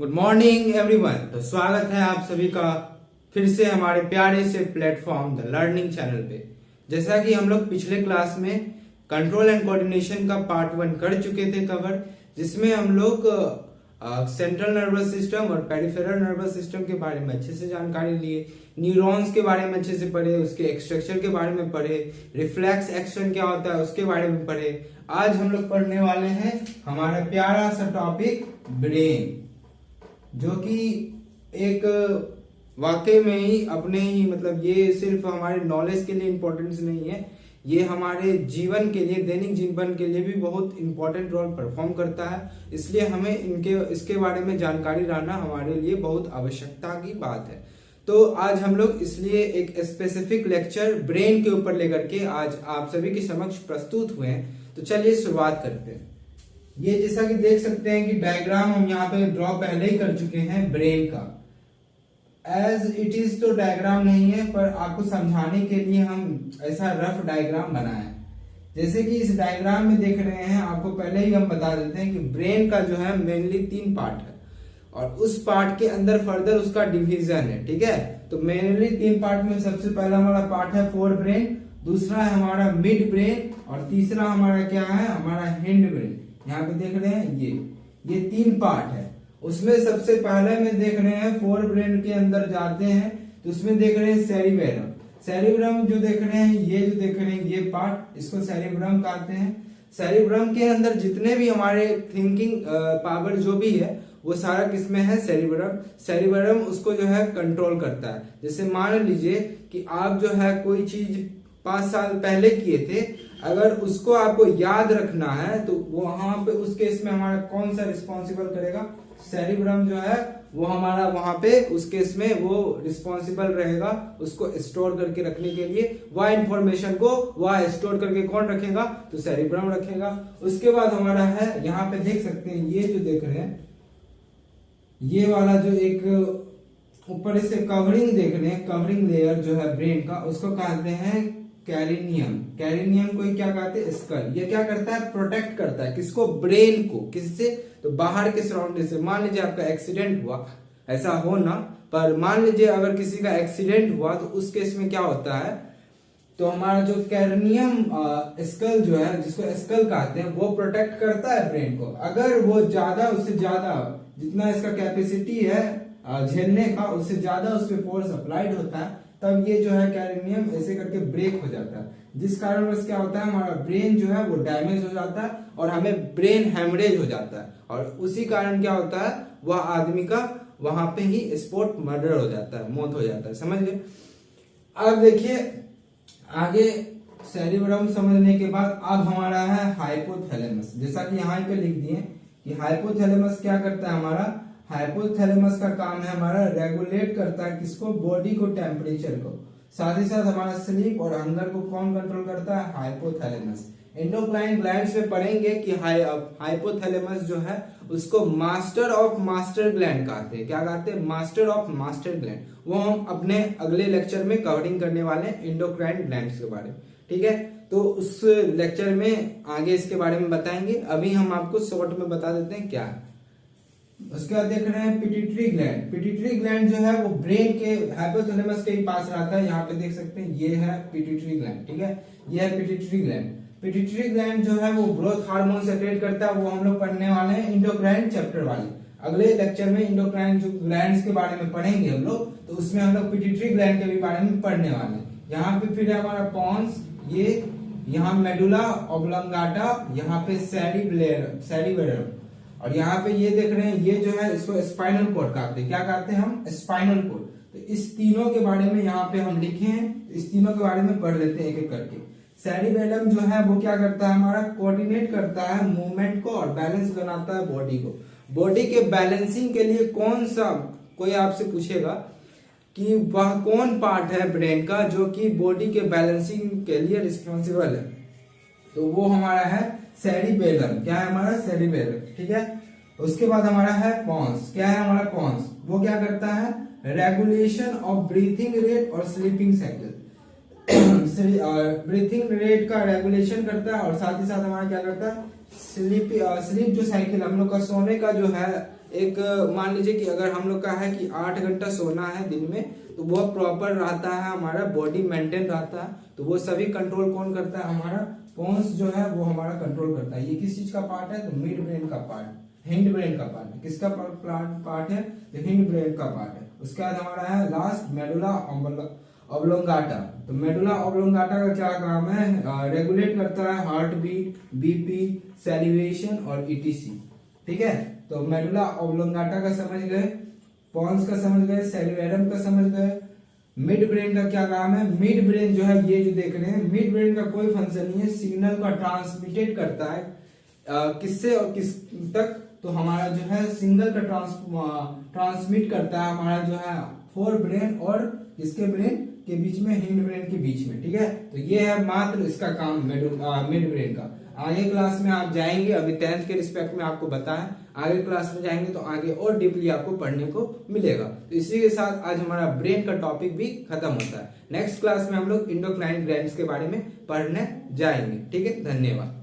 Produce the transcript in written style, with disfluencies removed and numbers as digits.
Good morning everyone. तो स्वागत है आप सभी का फिर से हमारे प्यारे से प्लेटफॉर्म द लर्निंग चैनल पे। जैसा कि हम लोग पिछले क्लास में कंट्रोल एंड कोऑर्डिनेशन का पार्ट 1 कर चुके थे कवर, जिसमें हम लोग सेंट्रल नर्वस सिस्टम और पेरिफेरल नर्वस सिस्टम के बारे में अच्छे से जानकारी लिए, न्यूरॉन्स के बारे में अच्छे से पढ़े, उसके स्ट्रक्चर के बारे में पढ़े, रिफ्लेक्स एक्शन क्या होता है उसके बारे में पढ़े। आज हम लोग पढ़ने वाले हैं हमारा प्यारा सा टॉपिक ब्रेन, जो कि एक वाकई में ही अपने ही मतलब ये सिर्फ हमारे नॉलेज के लिए इम्पोर्टेंस नहीं है, ये हमारे जीवन के लिए, दैनिक जीवन के लिए भी बहुत इंपॉर्टेंट रोल परफॉर्म करता है। इसलिए हमें इसके बारे में जानकारी रहना हमारे लिए बहुत आवश्यकता की बात है। तो आज हम लोग इसलिए एक स्पेसिफिक लेक्चर ब्रेन के ऊपर लेकर के आज आप सभी के समक्ष प्रस्तुत हुए हैं। तो चलिए शुरुआत करते हैं। ये जैसा कि देख सकते हैं कि डायग्राम हम यहाँ पे ड्रॉ पहले ही कर चुके हैं ब्रेन का। एज इट इज तो डायग्राम नहीं है, पर आपको समझाने के लिए हम ऐसा रफ डायग्राम बनाए हैं। जैसे कि इस डायग्राम में देख रहे हैं, आपको पहले ही हम बता देते हैं कि ब्रेन का जो है मेनली 3 पार्ट है और उस पार्ट के अंदर फर्दर उसका डिवीजन है। ठीक है, तो मेनली 3 पार्ट में सबसे पहला हमारा पार्ट है फोर ब्रेन, दूसरा है हमारा मिड ब्रेन और तीसरा हमारा क्या है, हमारा हिंड ब्रेन। यहाँ पे देख रहे हैं ये 3 पार्ट है। उसमें सबसे पहले में देख रहे हैं फोर ब्रेन के अंदर जाते हैं तो उसमें देख रहे हैं सेरिबेरम। सेरिबेरम जो देख रहे हैं, ये जो देख रहे हैं ये पार्ट, इसको सेरिबेरम कहते हैं। सेरिबेरम के अंदर जितने भी हमारे थिंकिंग पावर जो भी है वो सारा किसमें है, सेरिबेरम। सेरिबेरम उसको जो है कंट्रोल करता है। जैसे मान लीजिए कि आप जो है कोई चीज 5 साल पहले किए थे, अगर उसको आपको याद रखना है तो वहां पे उस केस में हमारा कौन सा रिस्पॉन्सिबल करेगा, सेरिब्रम जो है वो हमारा वहां पे उस केस में वो रिस्पॉन्सिबल रहेगा उसको स्टोर करके रखने के लिए। वह इंफॉर्मेशन को वह स्टोर करके कौन रखेगा, तो सेरिब्रम रखेगा। उसके बाद हमारा है, यहाँ पे देख सकते हैं ये जो देख रहे हैं, ये वाला जो एक ऊपर से कवरिंग देख रहे हैं, कवरिंग लेयर जो है ब्रेन का, उसको कहते हैं कैरिनियम। कैरिनियम को क्या कहते हैं, स्कल। ये क्या करता है, प्रोटेक्ट करता है किसको, ब्रेन को। किससे, तो बाहर के सराउंडिंग से। मान लीजिए आपका एक्सीडेंट हुआ, ऐसा हो ना, पर मान लीजिए अगर किसी का एक्सीडेंट हुआ तो उस केस में क्या होता है, तो हमारा जो कैरिनियम स्कल जो है, जिसको स्कल कहते हैं, वो प्रोटेक्ट करता है ब्रेन को। अगर वो ज्यादा, उससे ज्यादा जितना इसका कैपेसिटी है झेलने का, उससे ज्यादा उस पर फोर्स अप्लाइड होता है, तब ये जो है कैरिनियम ऐसे करके ब्रेक हो जाता है। जिस कारण क्या होता है, हमारा ब्रेन जो है वो डैमेज हो जाता है और हमें ब्रेन हेमरेज हो जाता है। और उसी कारण क्या होता है, वह आदमी का वहां पे ही स्पॉट मर्डर हो जाता है, मौत हो जाता है। समझ गए। अब देखिए आगे, सेरिब्रम समझने के बाद अब हमारा है हाइपोथैलेमस। जैसा कि यहाँ पे लिख दिए कि हाइपोथैलेमस क्या करता है, हमारा हाइपोथैलेमस का काम है हमारा रेगुलेट करता है किसको, बॉडी को, टेम्परेचर को। साथ ही साथ हमारा स्लीप और हंगर को कौन कंट्रोल करता है, हाइपोथैलेमस। एंडोक्राइन ग्लैंड्स में पढ़ेंगे कि हाइपोथैलेमस जो है उसको मास्टर ऑफ मास्टर ग्लैंड कहते हैं। क्या कहते हैं, मास्टर ऑफ मास्टर ग्लैंड। वो हम अपने अगले लेक्चर में कवरिंग करने वाले हैं एंडोक्राइन ग्लैंड्स के बारे में। ठीक है, तो उस लेक्चर में आगे इसके बारे में बताएंगे। अभी हम आपको शॉर्ट में बता देते हैं क्या है। उसके बाद देख रहे हैं पिट्यूटरी ग्लैंड। पिट्यूटरी ग्लैंड जो है वो ब्रेन के हाइपोथैलेमस के ही पास रहता है। यहाँ पे देख सकते हैं ये है पिट्यूटरी ग्लैंड। ठीक है, ये है पिट्यूटरी ग्लैंड। पिट्यूटरी ग्लैंड जो है वो ग्रोथ हार्मोन सेक्रेट करता है। वो हम लोग पढ़ने वाले हैं इंडोक्राइन चैप्टर वाले। अगले लेक्चर में इंडोक्राइन जो ग्लैंड्स के बारे में पढ़ेंगे हम लोग, तो उसमें हम लोग पिट्यूटरी ग्लैंड के भी बारे में पढ़ने वाले हैं। यहाँ पे फिर हमारा पॉन्स, ये यहाँ मेडुला ऑब्लंगाटा, यहाँ पे सेरिबेरम, और यहाँ पे ये देख रहे हैं, ये जो है इसको स्पाइनल कॉर्ड कहते हैं। क्या कहते हैं हम, स्पाइनल कॉर्ड। तो इस तीनों के बारे में यहाँ पे हम लिखे हैं, इस तीनों के बारे में पढ़ लेते हैं एक एक करके। सेरिबेलम जो है वो क्या करता है, हमारा कोऑर्डिनेट करता है मूवमेंट को और बैलेंस बनाता है बॉडी को। बॉडी के बैलेंसिंग के लिए कौन सा, कोई आपसे पूछेगा कि वह कौन पार्ट है ब्रेन का जो कि बॉडी के बैलेंसिंग के लिए रिस्पॉन्सिबल है, तो वो हमारा है सेरिबेलम। क्या है हमारा, सेरिबेलम। ठीक है, उसके बाद हमारा है पॉन्स। क्या है हमारा पॉन्स, वो क्या करता है, रेगुलेशन ऑफ ब्रीथिंग रेट और स्लीपिंग साइकिल। ब्रीथिंग रेट का रेगुलेशन करता है और साथ ही साथ हमारा क्या करता है, स्लीप जो साइकिल हम लोग का सोने का जो है एक मान लीजिए कि अगर हम लोग का है कि 8 घंटा सोना है दिन में, तो वो प्रॉपर रहता है, हमारा बॉडी मेंटेन रहता है, तो वो सभी कंट्रोल कौन करता है, हमारा पोन्स जो है वो हमारा कंट्रोल करता है। ये किस चीज का पार्ट है, तो मिड ब्रेन का पार्ट, हिंड ब्रेन का पार्ट है। किसका पार्ट है, तो हिंड ब्रेन का पार्ट है। उसके बाद हमारा है लास्ट मेडुला ऑब्लोंगाटा। तो मेडुला ऑब्लोंगाटा का क्या काम है, रेगुलेट करता है हार्ट बीट, बीपी, सैलिवेशन और ईटीसी। ठीक है, तो मेडुला ऑब्लोंगाटा का समझ गए, पॉन्स का समझ गए, सेलिवेरम का समझ गए। मिड ब्रेन का क्या काम है, मिड ब्रेन जो है ये जो देख रहे हैं, मिड ब्रेन का कोई फंक्शन नहीं है, सिग्नल का ट्रांसमिटेड करता है किससे और किस तक, तो हमारा जो है सिग्नल का ट्रांसमिट करता है हमारा जो है फोर ब्रेन और इसके ब्रेन के बीच में, हिंड ब्रेन के बीच में। ठीक है, तो ये है मात्र इसका काम मिड ब्रेन का। आगे क्लास में आप जाएंगे, अभी 10th के रिस्पेक्ट में आपको बताया, आगे क्लास में जाएंगे तो आगे और डीपली आपको पढ़ने को मिलेगा। तो इसी के साथ आज हमारा ब्रेन का टॉपिक भी खत्म होता है। नेक्स्ट क्लास में हम लोग इंडोक्राइन ग्लैंड्स के बारे में पढ़ने जाएंगे। ठीक है, धन्यवाद।